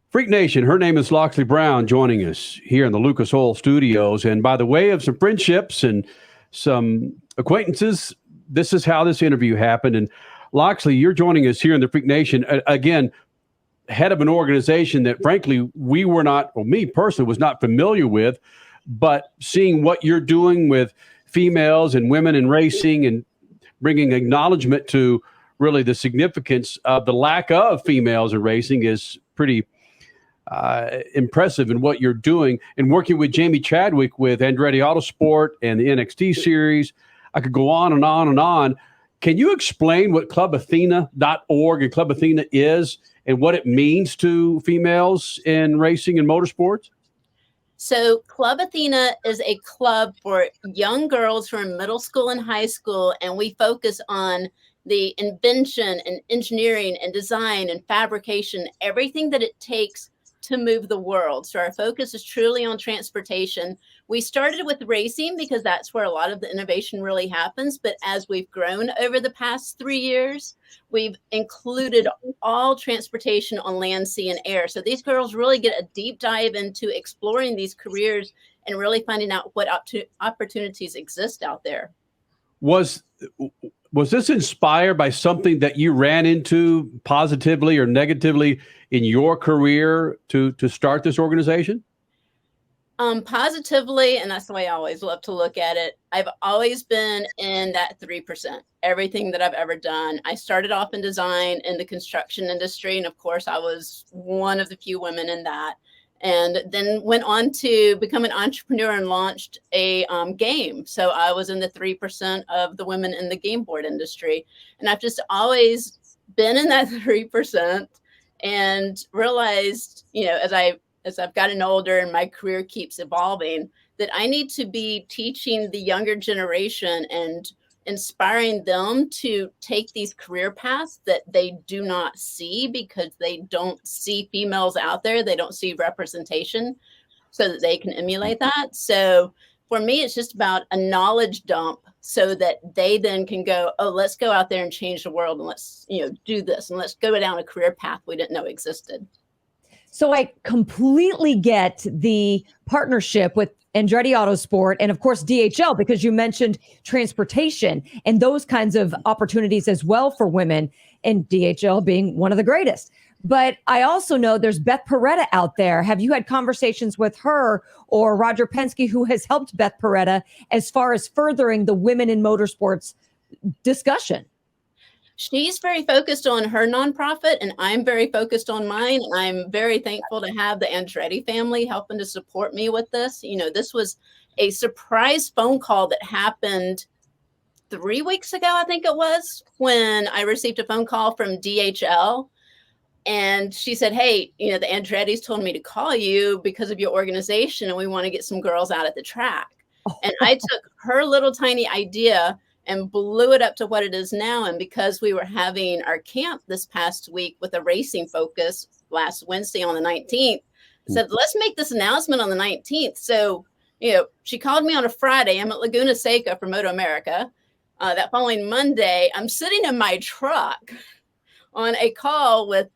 Freak Nation, her name is Loxley Browne, joining us here in the Lucas Oil Studios. And by the way of some friendships and some acquaintances, this is how this interview happened. And Loxley, you're joining us here in the Freak Nation, again, head of an organization that, frankly, we were not, or me personally, was not familiar with, but seeing what you're doing with females and women in racing and bringing acknowledgement to really the significance of the lack of females in racing is pretty impressive in what you're doing, and working with Jamie Chadwick with Andretti Autosport and the NXT series. I could go on and on and on. Can you explain what clubathena.org and Club Athena is and what it means to females in racing and motorsports? So Club Athena is a club for young girls who are in middle school and high school, and we focus on the invention and engineering and design and fabrication, everything that it takes to move the world. So our focus is truly on transportation. We started with racing because that's where a lot of the innovation really happens. But as we've grown over the past 3 years, we've included all transportation on land, sea, and air. So these girls really get a deep dive into exploring these careers and really finding out what opportunities exist out there. Was this inspired by something that you ran into positively or negatively in your career to start this organization? Positively, and that's the way I always love to look at it. I've always been in that 3%, everything that I've ever done. I started off in design in the construction industry. And of course, I was one of the few women in that. And then went on to become an entrepreneur and launched a game. So I was in the 3% of the women in the game board industry. And I've just always been in that 3% and realized, as I've gotten older and my career keeps evolving, that I need to be teaching the younger generation and inspiring them to take these career paths that they do not see because they don't see females out there. They don't see representation so that they can emulate that. So for me, it's just about a knowledge dump so that they then can go, oh, let's go out there and change the world. And let's, do this. And let's go down a career path we didn't know existed. So I completely get the partnership with Andretti Autosport and, of course, DHL, because you mentioned transportation and those kinds of opportunities as well for women, and DHL being one of the greatest. But I also know there's Beth Peretta out there. Have you had conversations with her or Roger Penske, who has helped Beth Peretta as far as furthering the women in motorsports discussion? She's very focused on her nonprofit, and I'm very focused on mine. I'm very thankful to have the Andretti family helping to support me with this. This was a surprise phone call that happened 3 weeks ago, I think it was, when I received a phone call from DHL. And she said, hey, the Andretti's told me to call you because of your organization, and we want to get some girls out at the track. And I took her little tiny idea and blew it up to what it is now. And because we were having our camp this past week with a racing focus last Wednesday on the 19th, I said, let's make this announcement on the 19th. So, she called me on a Friday. I'm at Laguna Seca for Moto America. That following Monday, I'm sitting in my truck on a call with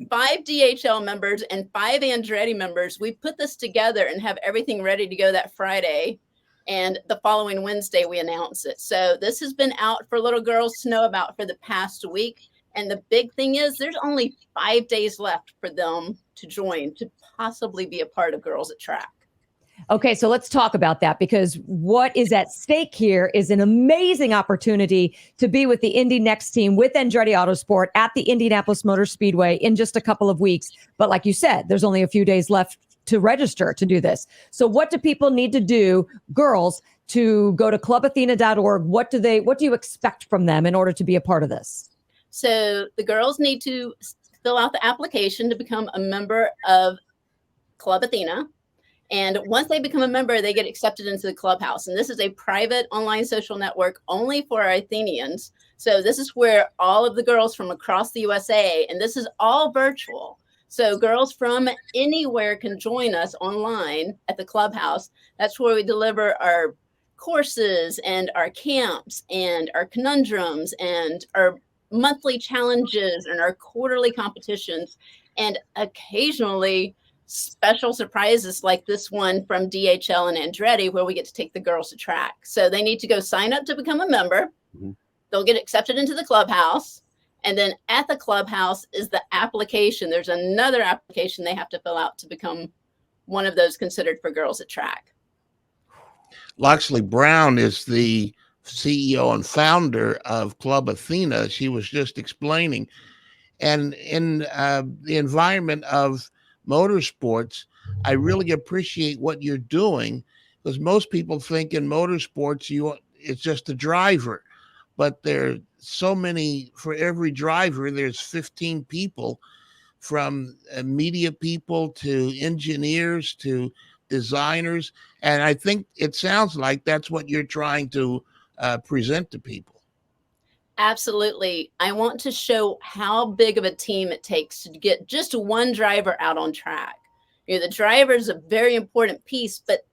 5 DHL members and 5 Andretti members. We put this together and have everything ready to go that Friday. And the following Wednesday, we announce it. So this has been out for little girls to know about for the past week. And the big thing is there's only 5 days left for them to join, to possibly be a part of Girls at Track. Okay, so let's talk about that, because what is at stake here is an amazing opportunity to be with the Indy Next team with Andretti Autosport at the Indianapolis Motor Speedway in just a couple of weeks. But like you said, there's only a few days left to register to do this. So what do people need to do, girls, to go to clubathena.org? What do you expect from them in order to be a part of this? So the girls need to fill out the application to become a member of Club Athena. And once they become a member, they get accepted into the clubhouse. And this is a private online social network only for our Athenians. So this is where all of the girls from across the USA, and this is all virtual. So girls from anywhere can join us online at the clubhouse. That's where we deliver our courses and our camps and our conundrums and our monthly challenges and our quarterly competitions. And occasionally special surprises like this one from DHL and Andretti, where we get to take the girls to track. So they need to go sign up to become a member. Mm-hmm. They'll get accepted into the clubhouse. And then at the clubhouse is the application. There's another application they have to fill out to become one of those considered for girls at track. Loxley Browne is the CEO and founder of Club Athena. She was just explaining. And in the environment of motorsports, I really appreciate what you're doing, because most people think in motorsports it's just a driver, but there are so many. For every driver, there's 15 people, from media people to engineers to designers, and I think it sounds like that's what you're trying to present to people. Absolutely. I want to show how big of a team it takes to get just one driver out on track. You know, the driver is a very important piece, but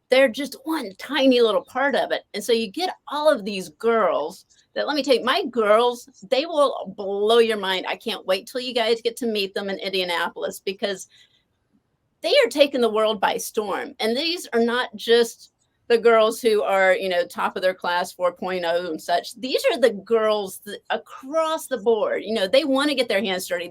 they're just one tiny little part of it. And so you get all of these girls that, let me tell you, my girls, they will blow your mind. I can't wait till you guys get to meet them in Indianapolis, because they are taking the world by storm. And these are not just the girls who are, you know, top of their class 4.0 and such. These are the girls across the board. You know, they want to get their hands dirty.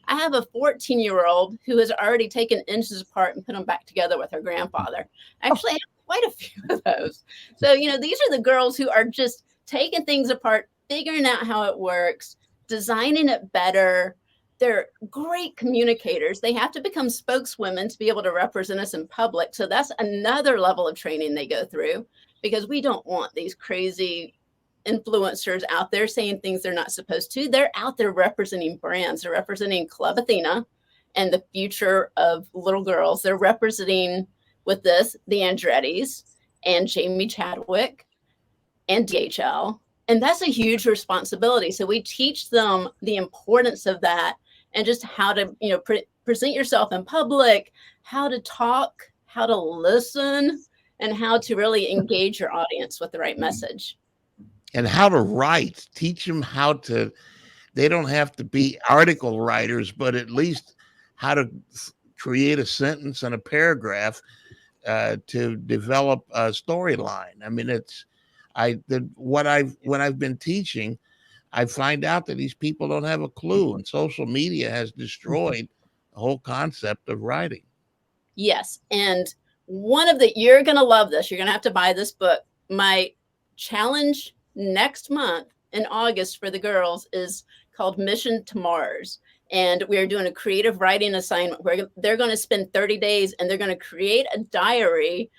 I have a 14-year-old who has already taken engines apart and put them back together with her grandfather. Actually, I have quite a few of those. So, you know, these are the girls who are just taking things apart, figuring out how it works, designing it better. They're great communicators. They have to become spokeswomen to be able to represent us in public. So that's another level of training they go through, because we don't want these crazy influencers out there saying things they're not supposed to. They're out there representing brands. They're representing Club Athena and the future of little girls. They're representing, with this, the Andrettis and Jamie Chadwick and DHL. And that's a huge responsibility. So we teach them the importance of that, and just how to, you know, present yourself in public, how to talk, how to listen, and how to really engage your audience with the right message. And how to write. Teach them how to, they don't have to be article writers, but at least how to create a sentence and a paragraph to develop a storyline. I mean, when I've been teaching, I find out that these people don't have a clue, and social media has destroyed the whole concept of writing. Yes. And you're going to love this. You're going to have to buy this book. My challenge next month in August for the girls is called Mission to Mars. And we're doing a creative writing assignment where they're going to spend 30 days and they're going to create a diary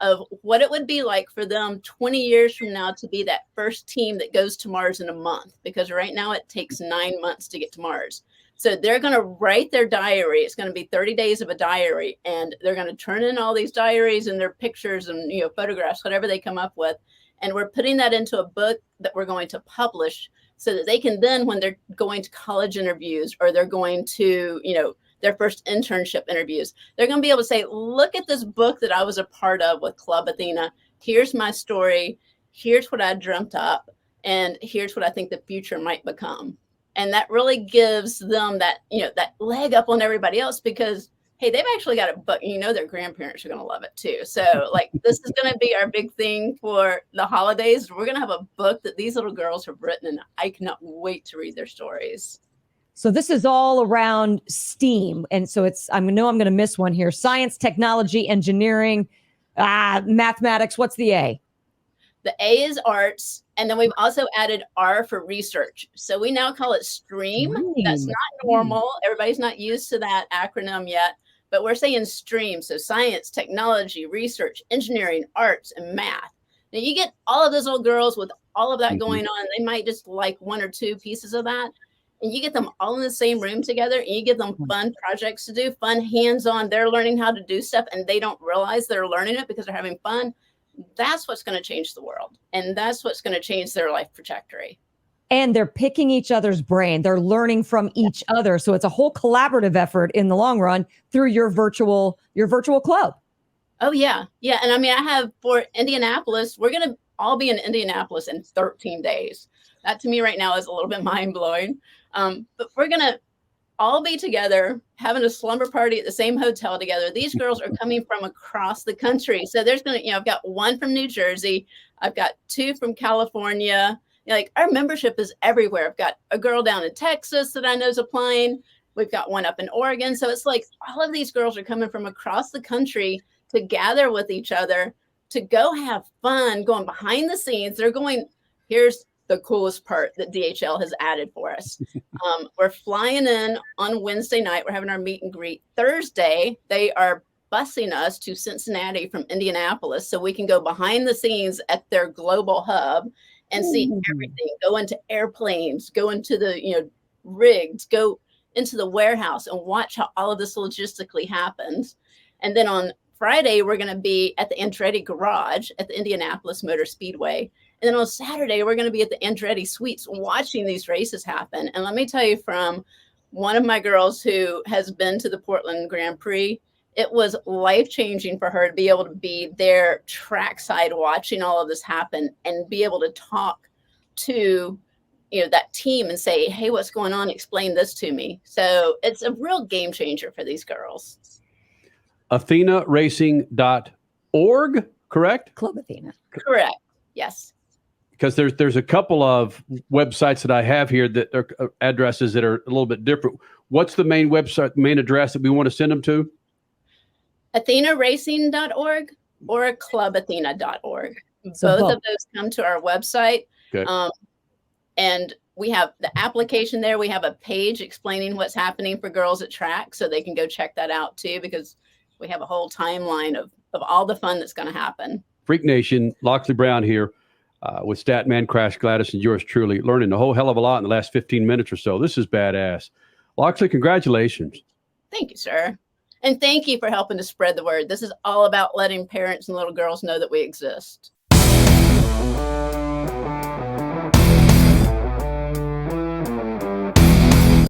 of what it would be like for them 20 years from now to be that first team that goes to Mars in a month, because right now it takes 9 months to get to Mars. So they're going to write their diary. It's going to be 30 days of a diary, and they're going to turn in all these diaries and their pictures and, you know, photographs, whatever they come up with. And we're putting that into a book that we're going to publish, so that they can then, when they're going to college interviews, or they're going to, you know, their first internship interviews, they're going to be able to say, look at this book that I was a part of with Club Athena. Here's my story. Here's what I dreamt up. And here's what I think the future might become. And that really gives them that, you know, that leg up on everybody else, because, hey, they've actually got a book. You know, their grandparents are going to love it too. So, like, this is going to be our big thing for the holidays. We're going to have a book that these little girls have written, and I cannot wait to read their stories. So this is all around STEAM. And so I know I'm going to miss one here. Science, technology, engineering, mathematics. What's the A? The A is arts. And then we've also added R for research. So we now call it STREAM. That's not normal. Everybody's not used to that acronym yet, but we're saying STREAM. So science, technology, research, engineering, arts, and math. Now you get all of those little girls with all of that going on. They might just like one or two pieces of that. And you get them all in the same room together, and you give them fun projects to do, fun hands-on. They're learning how to do stuff, and they don't realize they're learning it because they're having fun. That's what's going to change the world. And that's what's going to change their life trajectory. And they're picking each other's brain. They're learning from each other. So it's a whole collaborative effort in the long run through your virtual club. Oh, yeah. Yeah. And I mean, I have for Indianapolis, we're going to all be in Indianapolis in 13 days. That to me right now is a little bit mind blowing. But we're going to all be together, having a slumber party at the same hotel together. These girls are coming from across the country. So there's going to, I've got one from New Jersey. I've got two from California. Like, our membership is everywhere. I've got a girl down in Texas that I know is applying. We've got one up in Oregon. So it's like all of these girls are coming from across the country to gather with each other, to go have fun, going behind the scenes. They're going, here's the coolest part that DHL has added for us. We're flying in on Wednesday night. We're having our meet and greet. Thursday, they are busing us to Cincinnati from Indianapolis so we can go behind the scenes at their global hub and see everything, go into airplanes, go into the rigs, go into the warehouse and watch how all of this logistically happens. And then on Friday, we're going to be at the Andretti Garage at the Indianapolis Motor Speedway. And then on Saturday, we're going to be at the Andretti Suites watching these races happen. And let me tell you, from one of my girls who has been to the Portland Grand Prix, it was life-changing for her to be able to be there trackside watching all of this happen and be able to talk to that team and say, hey, what's going on? Explain this to me. So it's a real game changer for these girls. AthenaRacing.org, correct? Club Athena. Correct. Yes. Because there's a couple of websites that I have here that are addresses that are a little bit different. What's the main website, main address that we want to send them to? AthenaRacing.org or ClubAthena.org. So both of those come to our website. Okay. And we have the application there. We have a page explaining what's happening for girls at track, so they can go check that out too, because we have a whole timeline of all the fun that's going to happen. Freak Nation, Loxley Browne here with Statman, Crash Gladys, and yours truly, learning a whole hell of a lot in the last 15 minutes or so. This is badass. Loxley, congratulations. Thank you, sir. And thank you for helping to spread the word. This is all about letting parents and little girls know that we exist.